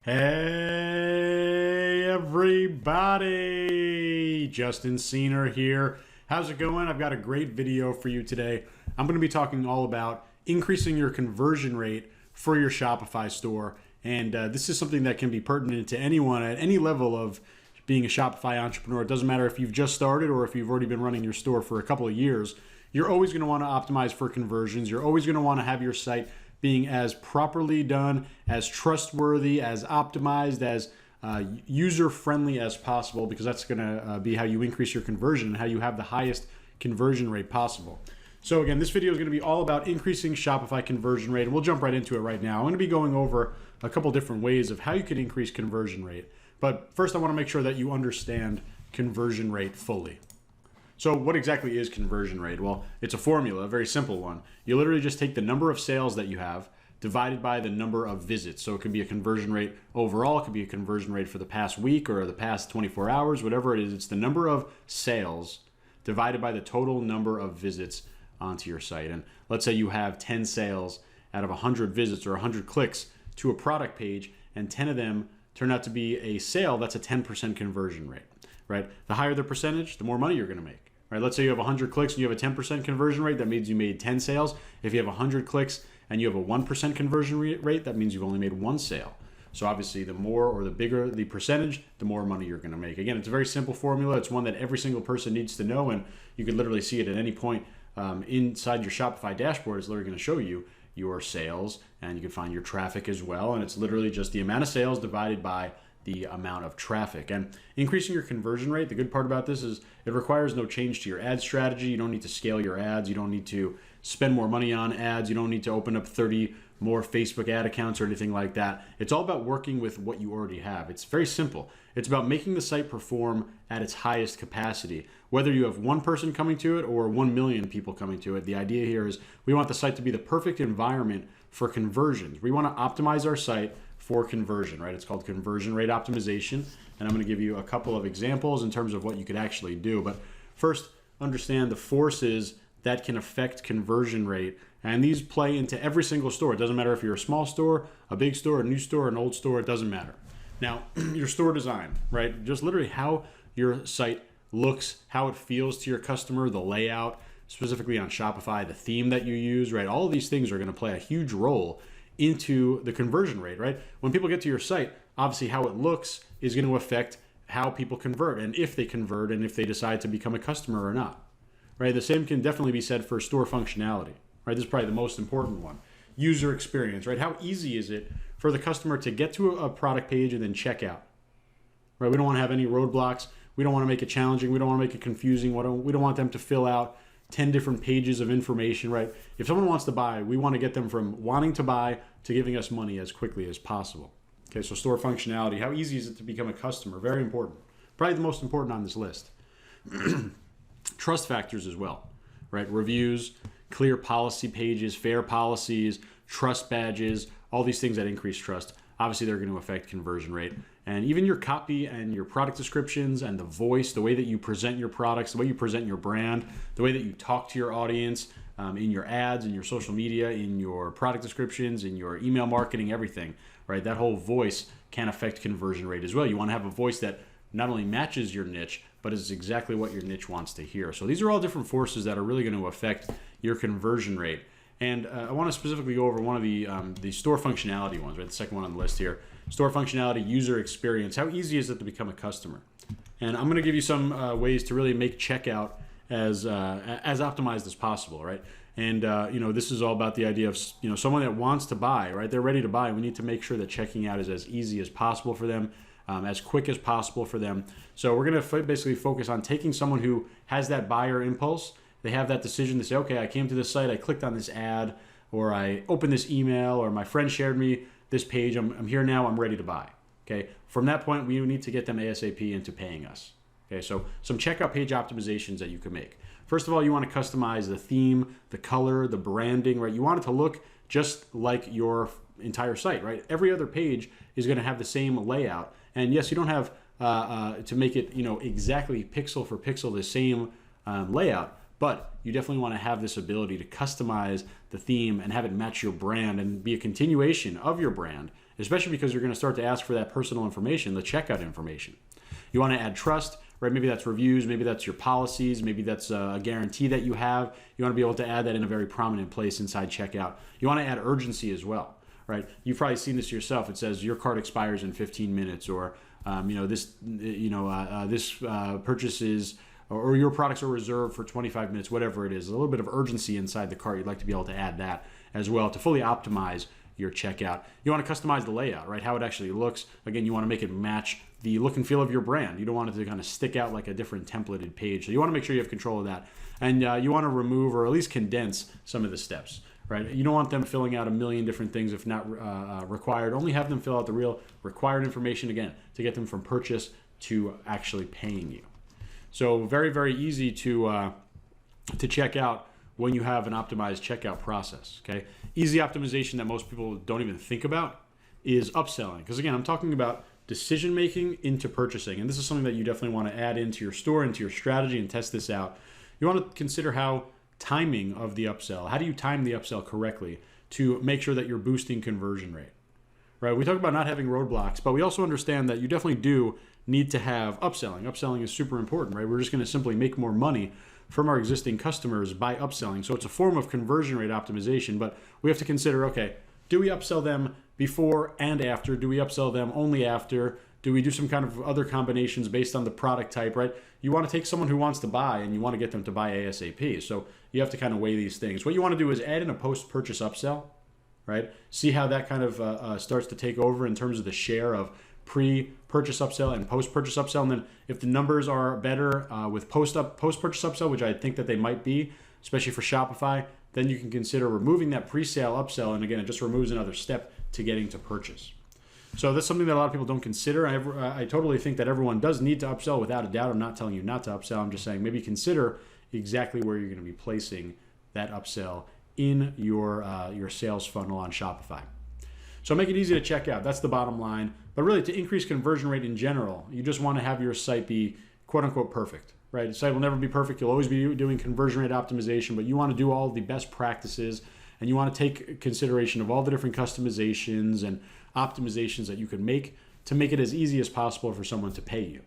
Hey everybody, Justin Senior here. How's it going? I've got a great video for you today. I'm going to be talking all about increasing your conversion rate for your Shopify store. And this is something that can be pertinent to anyone at any level of being a Shopify entrepreneur. It doesn't matter if you've just started or if you've already been running your store for a couple of years. You're always going to want to optimize for conversions. You're always going to want to have your site being as properly done, as trustworthy, as optimized, as user-friendly as possible, because that's going to be how you increase your conversion and how you have the highest conversion rate possible. So again, this video is going to be all about increasing Shopify conversion rate, and we'll jump right into it right now. I'm going to be going over a couple different ways of how you can increase conversion rate. But first, I want to make sure that you understand conversion rate fully. So what exactly is conversion rate? Well, it's a formula, a very simple one. You literally just take the number of sales that you have divided by the number of visits. So it could be a conversion rate overall, it could be a conversion rate for the past week or the past 24 hours, whatever it is. It's the number of sales divided by the total number of visits onto your site. And let's say you have 10 sales out of 100 visits or 100 clicks to a product page, and 10 of them turn out to be a sale. That's a 10% conversion rate, right? The higher the percentage, the more money you're going to make. Right, let's say you have 100 clicks and you have a 10% conversion rate. That means you made 10 sales. If you have 100 clicks and you have a 1% conversion rate, that means you've only made one sale. So obviously, the more or the bigger the percentage, the more money you're going to make. Again, it's a very simple formula. It's one that every single person needs to know, and you can literally see it at any point inside your Shopify dashboard. It's literally going to show you your sales, and you can find your traffic as well. And it's literally just the amount of sales divided by the amount of traffic. And increasing your conversion rate, the good part about this is it requires no change to your ad strategy. You don't need to scale your ads. You don't need to spend more money on ads. You don't need to open up 30 more Facebook ad accounts or anything like that. It's all about working with what you already have. It's very simple. It's about making the site perform at its highest capacity. Whether you have one person coming to it or 1 million people coming to it, the idea here is we want the site to be the perfect environment for conversions. We want to optimize our site for conversion, right? It's called conversion rate optimization. And I'm going to give you a couple of examples in terms of what you could actually do. But first, understand the forces that can affect conversion rate. And these play into every single store. It doesn't matter if you're a small store, a big store, a new store, an old store, it doesn't matter. Now, your store design, right? Just literally how your site looks, how it feels to your customer, the layout, specifically on Shopify, the theme that you use, right? All of these things are going to play a huge role into the conversion rate, right? When people get to your site, obviously how it looks is going to affect how people convert, and if they convert, and if they decide to become a customer or not, right? The same can definitely be said for store functionality, right? This is probably the most important one. User experience, right? How easy is it for the customer to get to a product page and then check out, right? We don't want to have any roadblocks. We don't want to make it challenging. We don't want to make it confusing. We don't want them to fill out 10 different pages of information, right? If someone wants to buy, we want to get them from wanting to buy to giving us money as quickly as possible. Okay, so store functionality, how easy is it to become a customer? Very important. Probably the most important on this list. Trust factors as well, right? Reviews, clear policy pages, fair policies, trust badges, all these things that increase trust. Obviously, they're going to affect conversion rate. And even your copy and your product descriptions and the voice, the way that you present your products, the way you present your brand, the way that you talk to your audience in your ads, in your social media, in your product descriptions, in your email marketing, everything, right? That whole voice can affect conversion rate as well. You want to have a voice that not only matches your niche, but is exactly what your niche wants to hear. So these are all different forces that are really going to affect your conversion rate. And I want to specifically go over one of the store functionality ones, right? The second one on the list here. Store functionality, user experience. How easy is it to become a customer? And I'm going to give you some ways to really make checkout as optimized as possible, right? And this is all about the idea of someone that wants to buy, right? They're ready to buy. We need to make sure that checking out is as easy as possible for them, as quick as possible for them. So we're going to basically focus on taking someone who has that buyer impulse. They have that decision to say, okay, I came to this site, I clicked on this ad, or I opened this email, or my friend shared me this page. I'm here now, I'm ready to buy. Okay. From that point, we need to get them ASAP into paying us. Okay. So some checkout page optimizations that you can make. First of all, you want to customize the theme, the color, the branding, right? You want it to look just like your entire site, right? Every other page is going to have the same layout. And yes, you don't have to make it, exactly pixel for pixel the same layout. But you definitely want to have this ability to customize the theme and have it match your brand and be a continuation of your brand especially because you're going to start to ask for that personal information, the checkout information. You want to add trust, right? Maybe that's reviews, maybe that's your policies, maybe that's a guarantee that you have. You want to be able to add that in a very prominent place inside checkout. You want to add urgency as well, right? You've probably seen this yourself. It says your cart expires in 15 minutes, or this purchase is, or your products are reserved for 25 minutes, whatever it is. A little bit of urgency inside the cart. You'd like to be able to add that as well to fully optimize your checkout. You want to customize the layout, right? How it actually looks. Again, you want to make it match the look and feel of your brand. You don't want it to kind of stick out like a different templated page. So you want to make sure you have control of that. And you want to remove or at least condense some of the steps, right? You don't want them filling out a million different things if not required. Only have them fill out the real required information, again, to get them from purchase to actually paying you. So very, very easy to check out when you have an optimized checkout process, okay? Easy optimization that most people don't even think about is upselling. Because again, I'm talking about decision-making into purchasing. And this is something that you definitely want to add into your store, into your strategy, and test this out. You want to consider how timing of the upsell. How do you time the upsell correctly to make sure that you're boosting conversion rate, right? We talk about not having roadblocks, but we also understand that you definitely do need to have upselling. Upselling is super important, right? We're just going to simply make more money from our existing customers by upselling. So it's a form of conversion rate optimization, but we have to consider, okay, do we upsell them before and after? Do we upsell them only after? Do we do some kind of other combinations based on the product type, right? You want to take someone who wants to buy and you want to get them to buy ASAP. So you have to kind of weigh these things. What you want to do is add in a post-purchase upsell, right? See how that kind of starts to take over in terms of the share of pre-purchase upsell and post-purchase upsell. And then if the numbers are better with post-purchase upsell, which I think that they might be, especially for Shopify, then you can consider removing that pre-sale upsell. And again, it just removes another step to getting to purchase. So that's something that a lot of people don't consider. I totally think that everyone does need to upsell without a doubt. I'm not telling you not to upsell. I'm just saying maybe consider exactly where you're going to be placing that upsell in your sales funnel on Shopify. So make it easy to check out. That's the bottom line. But really, to increase conversion rate in general, you just want to have your site be quote unquote perfect, right? The site will never be perfect. You'll always be doing conversion rate optimization, but you want to do all the best practices and you want to take consideration of all the different customizations and optimizations that you can make to make it as easy as possible for someone to pay you,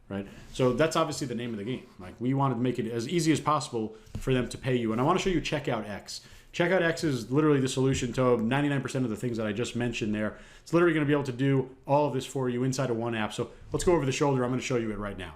right? So that's obviously the name of the game. Like, we want to make it as easy as possible for them to pay you. And I want to show you Checkout X. Checkout X is literally the solution to 99% of the things that I just mentioned there. It's literally going to be able to do all of this for you inside of one app. So let's go over the shoulder. I'm going to show you it right now.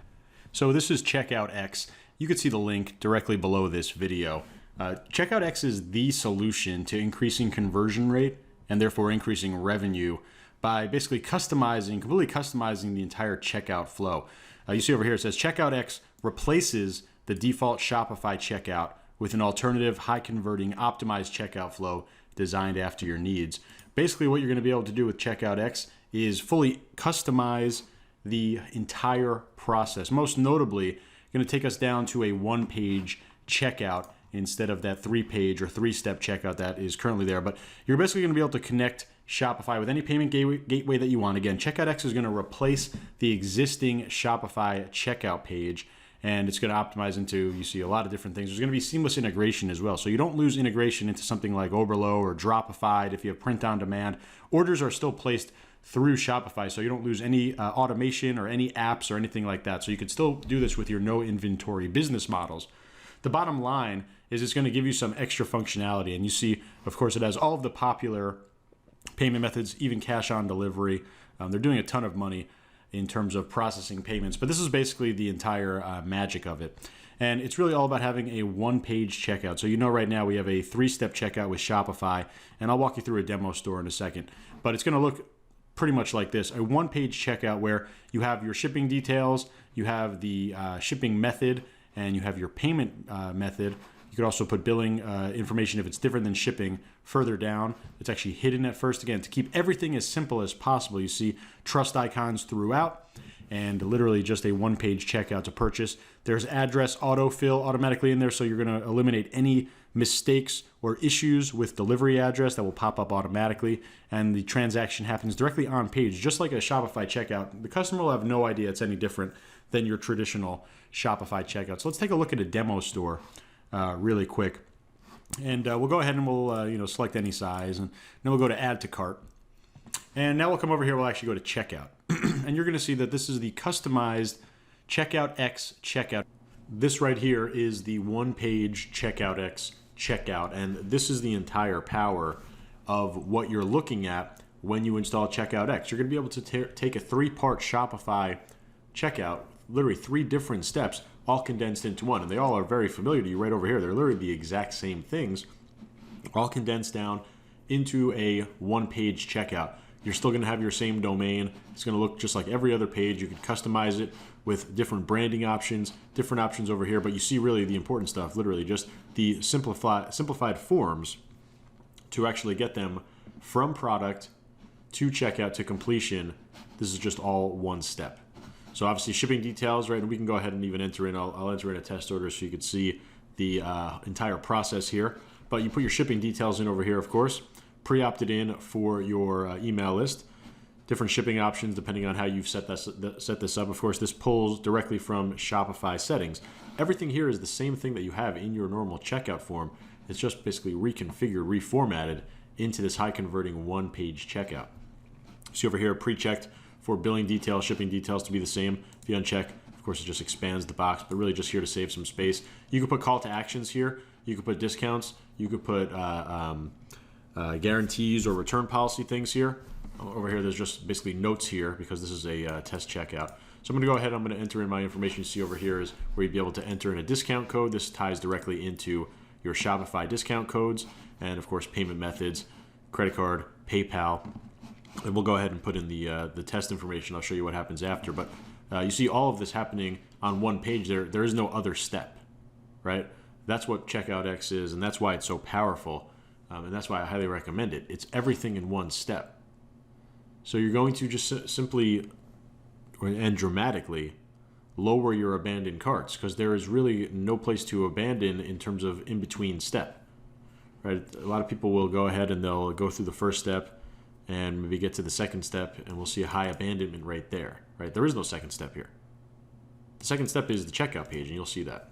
So this is Checkout X. You can see the link directly below this video. Checkout X is the solution to increasing conversion rate and therefore increasing revenue by basically completely customizing the entire checkout flow. You see over here, it says Checkout X replaces the default Shopify checkout with an alternative, high-converting, optimized checkout flow designed after your needs. Basically, what you're going to be able to do with Checkout X is fully customize the entire process. Most notably, going to take us down to a one-page checkout instead of that three-page or three-step checkout that is currently there. But you're basically going to be able to connect Shopify with any payment gateway that you want. Again, Checkout X is going to replace the existing Shopify checkout page, and it's going to optimize into, you see, a lot of different things. There's going to be seamless integration as well. So you don't lose integration into something like Oberlo or Dropify. If you have print on demand, orders are still placed through Shopify, so you don't lose any automation or any apps or anything like that. So you could still do this with your no inventory business models. The bottom line is it's going to give you some extra functionality. And you see, of course, it has all of the popular payment methods, even cash on delivery. They're doing a ton of money in terms of processing payments, but this is basically the entire magic of it. And it's really all about having a one-page checkout. So you know right now we have a three-step checkout with Shopify, and I'll walk you through a demo store in a second. But it's going to look pretty much like this, a one-page checkout where you have your shipping details, you have the shipping method, and you have your payment method. You could also put billing information if it's different than shipping further down. It's actually hidden at first. Again, to keep everything as simple as possible. You see trust icons throughout and literally just a one-page checkout to purchase. There's address autofill automatically in there, so you're going to eliminate any mistakes or issues with delivery address that will pop up automatically, and the transaction happens directly on page, just like a Shopify checkout. The customer will have no idea it's any different than your traditional Shopify checkout. So let's take a look at a demo store really quick. And we'll go ahead and we'll select any size, and then we'll go to add to cart. And now we'll come over here, we'll actually go to checkout. And you're gonna see that this is the customized Checkout X checkout. This right here is the one-page Checkout X checkout, and this is the entire power of what you're looking at when you install Checkout X. You're gonna be able to take a 3-part Shopify checkout, literally 3 different steps, all condensed into one, and they all are very familiar to you right over here. They're literally the exact same things, all condensed down into a one-page checkout. You're still going to have your same domain. It's going to look just like every other page. You can customize it with different branding options, different options over here, but you see really the important stuff, literally just the simplified forms to actually get them from product to checkout to completion. This is just all one step. So obviously shipping details, right? And we can go ahead and even enter in, I'll enter in a test order so you can see the entire process here. But you put your shipping details in over here, of course, pre-opted in for your email list, different shipping options depending on how you've set this up. Of course, this pulls directly from Shopify settings. Everything here is the same thing that you have in your normal checkout form. It's just basically reconfigured, reformatted into this high converting one-page checkout. See over here, pre-checked for billing details, shipping details to be the same. If you uncheck, of course, it just expands the box, but really just here to save some space. You can put call to actions here. You could put discounts. You could put guarantees or return policy things here. Over here, there's just basically notes here because this is a test checkout. So I'm going to go ahead. I'm going to enter in my information. You see over here is where you'd be able to enter in a discount code. This ties directly into your Shopify discount codes and, of course, payment methods, credit card, PayPal. And we'll go ahead and put in the test information. I'll show you what happens after. But you see all of this happening on one page. There is no other step, right? That's what Checkout X is, and that's why it's so powerful. And that's why I highly recommend it. It's everything in one step. So you're going to just simply and dramatically lower your abandoned carts because there is really no place to abandon in terms of in-between step. Right? A lot of people will go ahead and they'll go through the first step and maybe get to the second step, and we'll see a high abandonment right there. Right? There is no second step here. The second step is the checkout page, and you'll see that.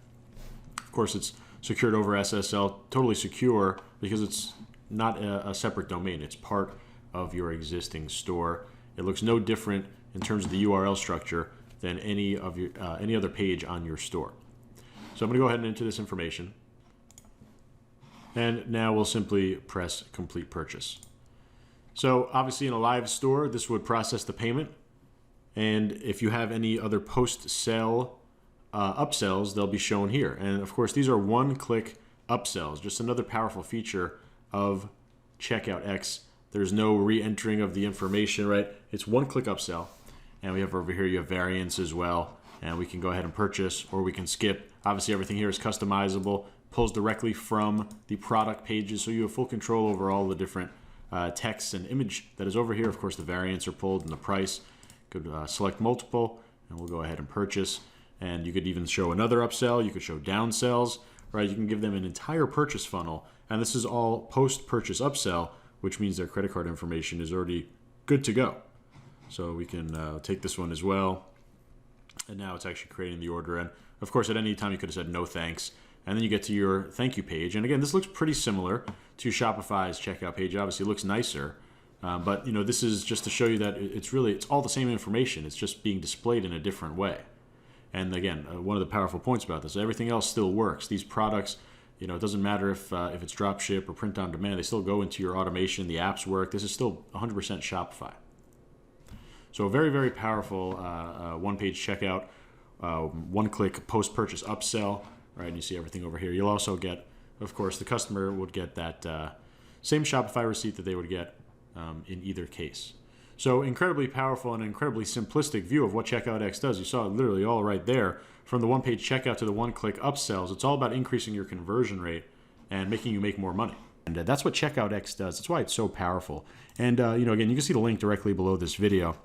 Of course, it's secured over SSL, totally secure because it's not a separate domain. It's part of your existing store. It looks no different in terms of the URL structure than any other page on your store. So I'm going to go ahead and enter this information. And now we'll simply press complete purchase. So obviously in a live store, this would process the payment. And if you have any other post-sale upsells, they'll be shown here. And of course, these are one-click upsells, just another powerful feature of Checkout X. There's no re-entering of the information, right? It's one-click upsell. And we have over here, you have variants as well. And we can go ahead and purchase, or we can skip. Obviously, everything here is customizable, pulls directly from the product pages, so you have full control over all the different text and image that is over here. Of course, the variants are pulled and the price. You could select multiple, and we'll go ahead and purchase. And you could even show another upsell. You could show downsells, right? You can give them an entire purchase funnel. And this is all post-purchase upsell, which means their credit card information is already good to go. So we can take this one as well. And now it's actually creating the order. And of course, at any time you could have said no thanks. And then you get to your thank you page. And again, this looks pretty similar to Shopify's checkout page. Obviously, it looks nicer. But you know, this is just to show you that it's all the same information. It's just being displayed in a different way. And again, one of the powerful points about this, everything else still works. These products, you know, it doesn't matter if it's drop ship or print on demand. They still go into your automation. The apps work. This is still 100% Shopify. So a very, very powerful one-page checkout, one-click post-purchase upsell, right? And you see everything over here. You'll also get, of course, the customer would get that same Shopify receipt that they would get in either case. So incredibly powerful and incredibly simplistic view of what Checkout X does. You saw it literally all right there. From the one-page checkout to the one-click upsells, it's all about increasing your conversion rate and making you make more money. And that's what Checkout X does. That's why it's so powerful. And you know, again, you can see the link directly below this video.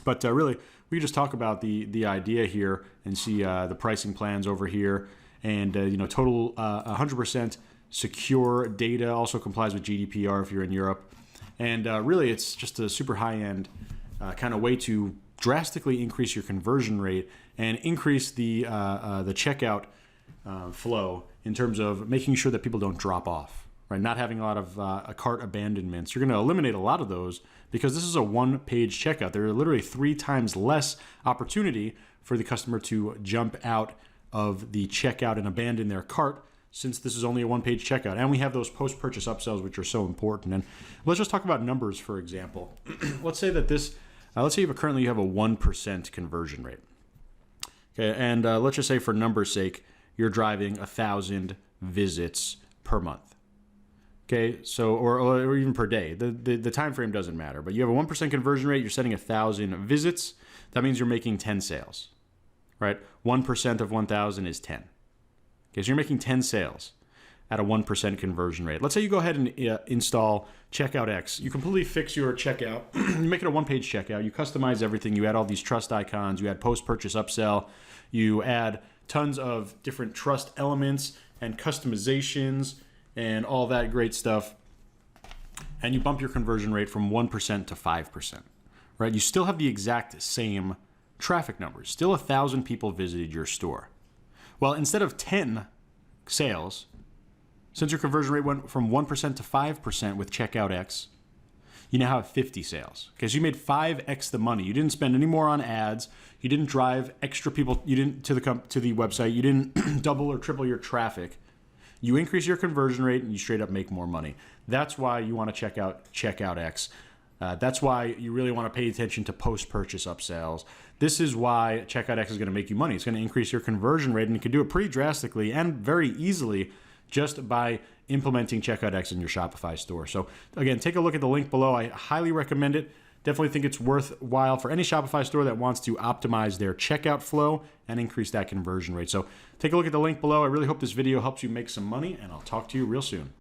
But really, we just talk about the idea here and see the pricing plans over here. And you know, total 100% secure data, also complies with GDPR if you're in Europe. And really, it's just a super high-end kind of way to drastically increase your conversion rate and increase the checkout flow in terms of making sure that people don't drop off, right? Not having a lot of cart abandonments. You're going to eliminate a lot of those because this is a one-page checkout. There are literally 3 times less opportunity for the customer to jump out of the checkout and abandon their cart, since this is only a one-page checkout. And we have those post-purchase upsells, which are so important. And let's just talk about numbers, for example. Let's say that let's say currently you have a 1% conversion rate. Okay, and let's just say for numbers' sake, you're driving 1,000 visits per month. Okay, so or even per day. The time frame doesn't matter, but you have a 1% conversion rate. You're setting 1,000 visits. That means you're making 10 sales, right? 1% of 1,000 is 10. Okay, so you're making 10 sales at a 1% conversion rate. Let's say you go ahead and install Checkout X. You completely fix your checkout. You make it a one-page checkout. You customize everything. You add all these trust icons. You add post-purchase upsell. You add tons of different trust elements and customizations and all that great stuff. And you bump your conversion rate from 1% to 5%, right? You still have the exact same traffic numbers. Still 1,000 people visited your store. Well, instead of 10 sales, since your conversion rate went from 1% to 5% with Checkout X, you now have 50 sales. Okay, so you made 5x the money. You didn't spend any more on ads. You didn't drive extra people. You didn't to the website. You didn't double or triple your traffic. You increase your conversion rate and you straight up make more money. That's why you want to check out Checkout X. That's why you really want to pay attention to post-purchase upsells. This is why Checkout X is going to make you money. It's going to increase your conversion rate, and you can do it pretty drastically and very easily just by implementing Checkout X in your Shopify store. So again, take a look at the link below. I highly recommend it. Definitely think it's worthwhile for any Shopify store that wants to optimize their checkout flow and increase that conversion rate. So take a look at the link below. I really hope this video helps you make some money, and I'll talk to you real soon.